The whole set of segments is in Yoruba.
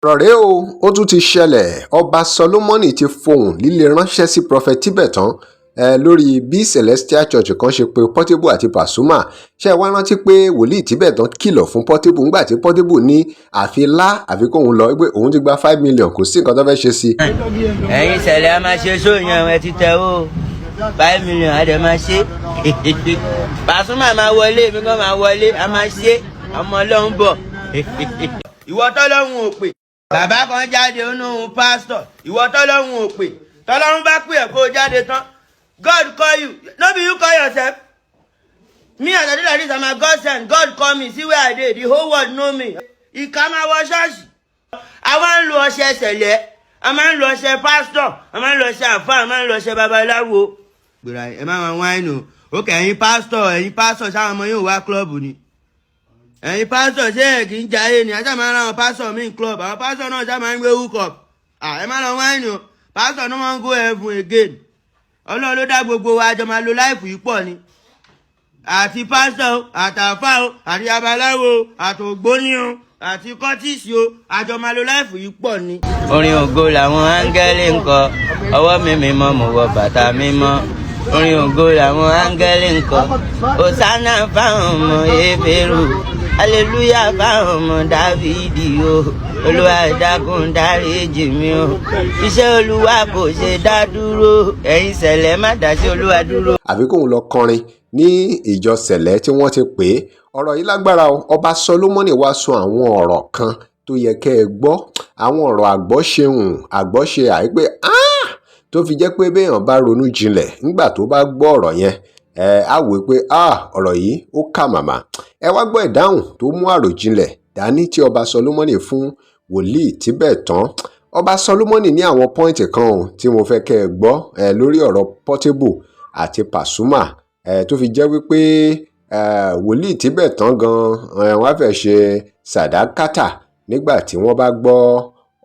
rọ̀rẹ́ o ó tún ti ṣẹlẹ̀ ọba Solomoni ti fohùn líle ránṣẹ́ sí prophet Tibetan lórí bí Celestial Church kan ṣe pe Portable àti Pasuma ṣe wá rántí pé wòlíì Tibetan kìlọ̀ fún Portable ńgbà tí Portable ní àfi kóun lọ pé òun ti gba 5 million kò sí nǹkan tó fẹ́ ṣe sí. ẹ̀yin ṣẹlẹ̀ a máa ṣe sóyún ẹ ti tẹ o 5 million a dẹ̀ máa ṣe Pasuma máa wọlé èmi kan máa wọlé a máa ṣe ọmọ Ọlọ́run bọ̀ ìwọ tọ́lọ́run ò pè bàbá kan jáde nínú pásítọ̀ ìwọ tọ́lọ́run ò pè tọ́lọ́run bá pè ẹ́ kó o jáde tán God call you no be you call yourself me as I dey like this I'm a God send God call me see where I dey the whole world know me ìka máa wọ ṣọ́ọ̀ṣì a máa ń lo ọṣẹ ṣẹlẹ̀ a máa ń lo ọṣẹ pásítọ̀ a máa ń lo ọṣẹ àfáà a máa ń lo ọṣẹ babaláwo gbèrà ẹ má wọn wáìnì o ókè ẹ̀yin pásítọ̀ sáwọn ọmọ yóò wá kílọ̀bù ni ẹ̀yin pásítọ̀ ṣé ẹ̀ kì í jayé ni ajá máa ń ra àwọn pásítọ̀ míì club àwọn pásítọ̀ náà já máa ń gbé hook-up ẹ má lọ wáìnì o pásítọ̀ náà máa ń go heaven again Ọlọ́run ló dá gbogbo wa àjọ máa lo láìpù yìí pọ̀ ni àti pásítọ̀ àtàfà o àti abaláwo àtògbóní o àti kọ́tíìsì o àjọ máa lo láìpù yìí pọ̀ ni. orin ògo làwọn áńgẹ́lì ń kọ ọwọ́ mi mímọ́ mo wọ bàtà mímọ́ orin ògo làwọn áńgẹ́lì ń kọ òsánà fáwọn ọmọ Hébérù aleluya fáwọn ọmọ Dáfídì o Olúwa dákun dáríjì mi o iṣẹ́ Olúwa kò ṣe dá dúró ẹ̀yin ṣẹlẹ̀ má dá sí Olúwa dúró. àfi kóun lọ kọrin ní ìjọ ṣẹlẹ̀ tí wọ́n ti pè é ọ̀rọ̀ yìí lágbára o ọba Solomoni wá sọ àwọn ọ̀rọ̀ kan tó yẹ kẹ́ ẹ gbọ́ àwọn ọ̀rọ̀ àgbọ́ṣe àìpé tó fi jẹ́ pé béèyàn bá ronú jinlẹ̀ nígbà tó bá gbọ́ ọ̀rọ̀ yẹn á wò pé ọ̀rọ̀ yìí ó kà màmá ẹ wá gbọ́ ìdáhùn tó mú àròjinlẹ̀ dání tí ọba Solomoni fún wòlíì Tibetan ọba Solomoni ní àwọn pọ́ìntì kan tí mo fẹ́ kẹ́ ẹ gbọ́ lórí ọ̀rọ̀ Portable àti Pasuma tó fi jẹ́ wípé wòlíì Tibetan gan wọ́n fẹ́ ṣe sàdákátà nígbà tí wọ́n bá gbọ́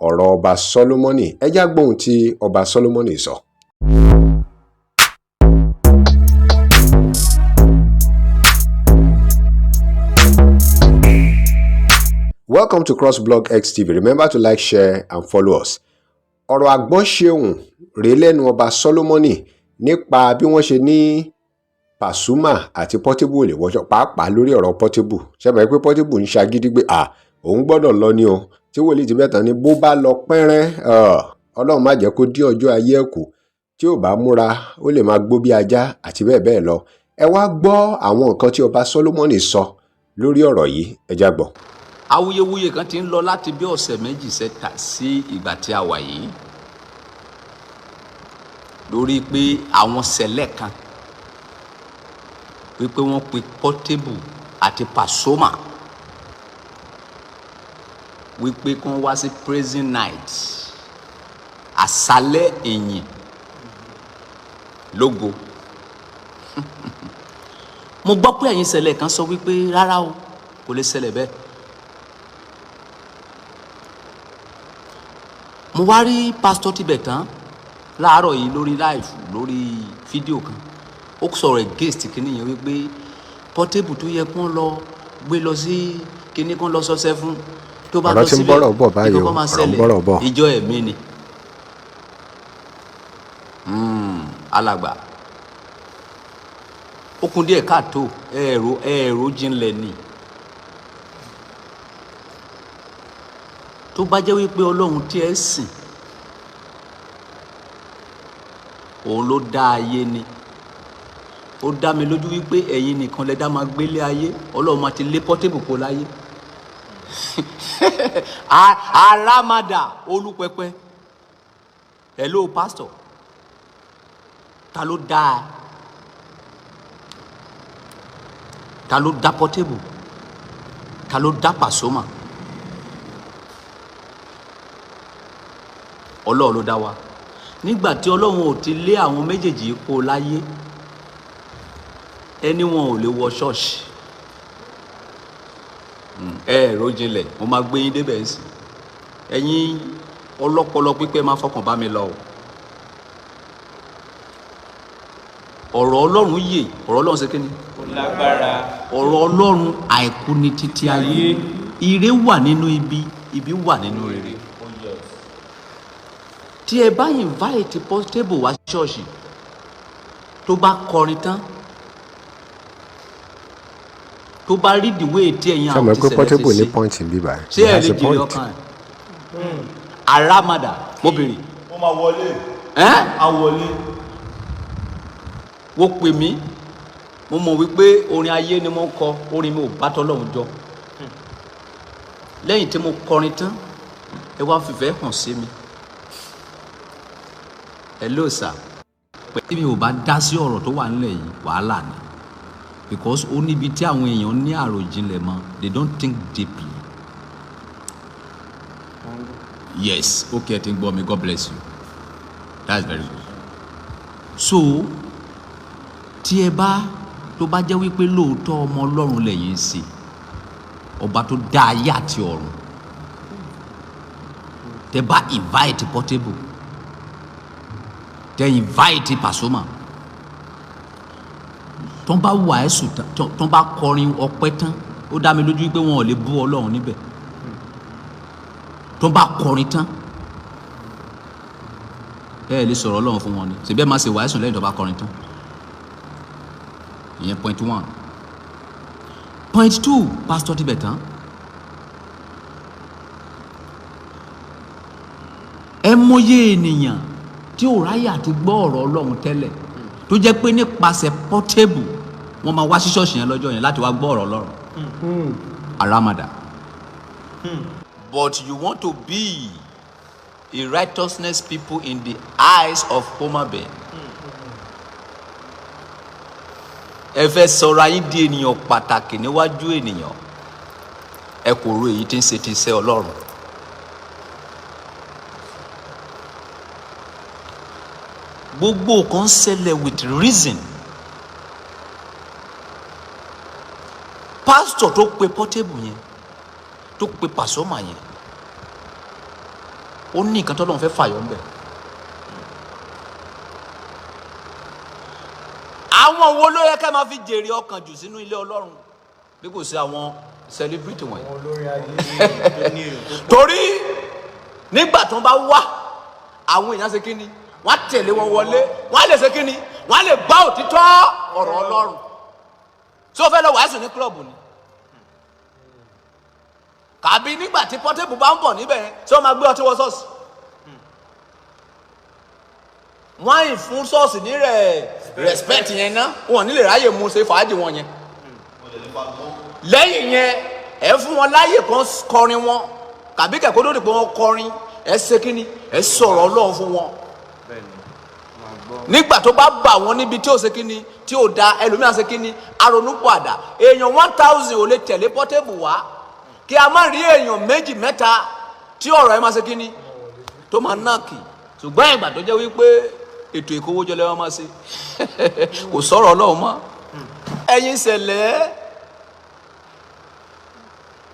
ọ̀rọ̀ ọba Solomoni ẹ já gbóhùn tí ọba Solomoni sọ. Welcome to CrossBlog XTV. Remember to like, share and follow us. ọ̀rọ̀ àgbọ́ṣeun rèé lẹ́nu ọba Solomoni nípa bí wọ́n ṣe ní Pasuma àti Portable lè wọ́ṣọ pàápàá lórí ọ̀rọ̀ Portable ṣẹ́bàá pé Portable ń ṣagídí pé òun gbọ́dọ̀ lọ ní o tí wòlíì Tibetan ní bó bá lọ pẹ́rẹ́ Ọlọ́run má jẹ́ kó dí ọjọ́ ayé ẹ̀ kù tí ò bá múra ó lè máa gbó bí ajá àti bẹ́ẹ̀ bẹ́ẹ̀ lọ ẹ wá gbọ́ àwọn nǹkan tí ọba Solomoni sọ lórí ọ̀rọ̀ yìí ẹ já gbọ́. Awuyewuye kan ti ń lọ láti bí ọ̀sẹ̀ méjì sẹ́ta sí ìgbà tí a wà yìí lórí pé àwọn ṣẹlẹ̀ kan wípé wọ́n pe Portable àti Pasuma wípé kí wọ́n wá sí praising night àṣálẹ́ ìyìn lógo mo gbọ́ pé ẹ̀yin ṣẹlẹ̀ kan sọ wípé rárá o kò lè ṣẹlẹ̀ bẹ́ẹ̀. mo wá rí Pastor Tibetan láàárọ̀ yìí lórí live lórí fídíò kan ó sọ̀rọ̀ against kínní yẹn wípé Portable tó yẹ kó lọ gbé lọ sí kínní kan lọ sọ́sẹ́ fún tó bá lọ síbẹ̀ ìkọ́kọ́ máa ṣẹlẹ̀ ìjọ ẹ̀mí ni alàgbà ó kún díẹ̀ káàtó ẹ̀rọ jinlẹ̀ ni tó bá jẹ́ wípé Ọlọ́run tí ẹ sìn òun ló dá ayé ni ó dá mi lójú wípé ẹ̀yin nìkan lẹ́dá máa gbélé ayé Ọlọ́run máa ti lé Portable kó láyé aramada olúpẹpẹ hello pastor ta ló dá Portable ta ló dá Pasuma Ọlọ́run ló dá wa nígbà tí Ọlọ́run ò ti lé àwọn méjèèjì kó láyé ẹni wọn ò lè wọ ṣọ́ọ̀ṣì rojinlẹ̀ mo máa gbé yín débẹ̀ sí ẹ̀yin ọlọ́pọlọ pípẹ́ máa fọkàn bá mi lọ ọ̀rọ̀ Ọlọ́run yè ọ̀rọ̀ Ọlọ́run ṣe kí ni lágbára ọ̀rọ̀ Ọlọ́run àìkú ní títí ayé ire wà nínú ibi wà nínú rere tí ẹ bá invite Portable wá ṣọ́ọ̀ṣì tó bá kọrin tán tó bá rí ìdíwé tí ẹ̀yin àwọn ti ṣẹlẹ̀ ṣe ní point ń bí báyìí. ṣé ẹ lè jèrè ọkàn ẹ̀ aramada mo bèrè. wọ́n máa wọlé. àwọlé. wọ́n pè mí mo mọ̀ wípé orin ayé ni mo ń kọ orin mi ò bá tọ́lọ́run jọ lẹ́yìn tí mo kọrin tán ẹ wá fìfẹ́ hàn sí mi hello sir pé mi ò bá dá sí ọ̀rọ̀ tó wà nílẹ̀ yìí wàhálà ni because ó níbi tí àwọn èèyàn ní àròjinlẹ̀ mọ́ they don't think deeply. Yes, okay, I think, me. God bless you. That's very good. So, tí ẹ bá tó bá jẹ́ wípé lóòótọ́ ọmọ Ọlọ́run lẹ́yìn sí ọba tó dá ayé àti ọ̀run tẹ́ bá invite Portable tẹ́ invite Pasuma tó bá wàásù tó bá kọrin ọpẹ́ tán ó dá mi lójú wípé wọn ò lè bú Ọlọ́run níbẹ̀ tó bá kọrin tán ẹ lè sọ̀rọ̀ Ọlọ́run fún wọn ni ṣe bẹ́ẹ̀ máa ṣe wàásù lẹ́yìn tó bá kọrin tán ìyẹn point 1. Point 2, Pastor Tibetan ẹ mọyé ènìyàn tí ò ráyè àti gbọ́ ọ̀rọ̀ Ọlọ́run tẹ́lẹ̀ tó jẹ́ pé nípasẹ̀ Portable wọ́n máa wá sí ṣọ́ọ̀ṣì yẹn lọ́jọ́ yẹn láti wá gbọ́ ọ̀rọ̀ Ọlọ́run aramada. But you want to be a righteousness people in the eyes of Homer Bay. Ẹ fẹ́ sọ̀rọ̀ ayé di ènìyàn pàtàkì níwájú ènìyàn. Ẹ kò ro èyí tí ń ṣe ti ṣe Ọlọ́run. Gbogbo kan ṣẹlẹ̀ with reason. Pastor tó pe Portable yẹn tó pe Pasuma yẹn ó ní nǹkan tọ́lọ́run fẹ́ fàyọ̀ ńbẹ̀. àwọn wo ló yẹ ká máa fi jèrè ọkàn jù sínú ilé Ọlọ́run bí kò sí àwọn celebrity wọ̀nyí. torí nígbà tó ń bá wá àwọn èèyàn ṣe kíni wọ́n á tẹ̀lé wọn wọlé wọ́n á lè ṣe kíni wọ́n á lè gbá òtítọ́ ọ̀rọ̀ Ọlọ́run tí ó fẹ́ lọ wàásù ní kílọ̀bù ni. kàbí nígbà tí Portable bá ń bọ̀ níbẹ̀ tí wọ́n máa gbé ọtí wọ ṣọ́ọ̀ṣì wọ́n á fún ṣọ́ọ̀ṣì ní respect yẹn ná wọn nílè ráyè mú ṣe fàájì wọn yẹn lẹ́yìn yẹn ẹ fún wọn láyè kan kọrin wọn kàbí kẹ̀kọ́ lórí pé wọ́n kọrin ẹ ṣe kíni ẹ sọ̀rọ̀ Ọlọ́run fún wọn nígbà tó bá bà wọ́n níbi tí ó ṣe kíni tí ó da ẹlòmíràn ṣe kíni aronú padà èèyàn 1000 ò lè tẹ̀lé Portable wá kí a má rí èèyàn 2 mẹ́ta tí ọ̀rọ̀ ẹ máa ṣe kíni tó máa náàkì ṣùgbọ́n ìgbà tó jẹ́ wípé ètò ìkówójọ lẹ́wọ́n máa ṣe kò sọ̀rọ̀ Ọlọ́run mọ́ ẹ̀yin ṣẹlẹ̀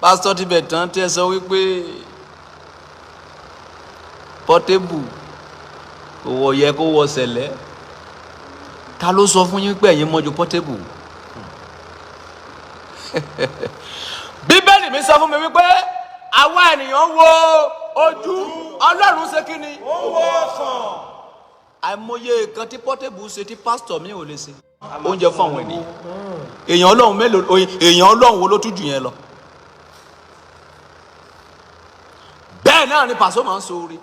Pastor Tibetan tí ẹ sọ wípé Portable kò wọ yẹ kó wọ ṣẹlẹ̀ ta ló sọ fún yín pé ẹ̀yin mọ́jú Portable Bíbélì mi sọ fún mi wípé àwa ènìyàn wo ojú Ọlọ́run ṣe kí ni ó wọ ọkàn àìmọye nǹkan tí Portable ṣe tí pásítọ̀ mi ò lè ṣe oúnjẹ fún àwọn ènìyàn èèyàn Ọlọ́run mélòó èèyàn Ọlọ́run wo ló tún jù yẹn lọ bẹ́ẹ̀ náà ni Pasuma ń so orí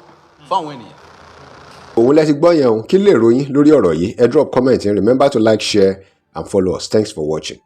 fún àwọn ènìyàn. òun lẹ ti gbọ́ yẹn o kí lè ròyìn lórí ọ̀rọ̀ yìí ẹ drop comment and remember to like share and follow us. Thanks for watching.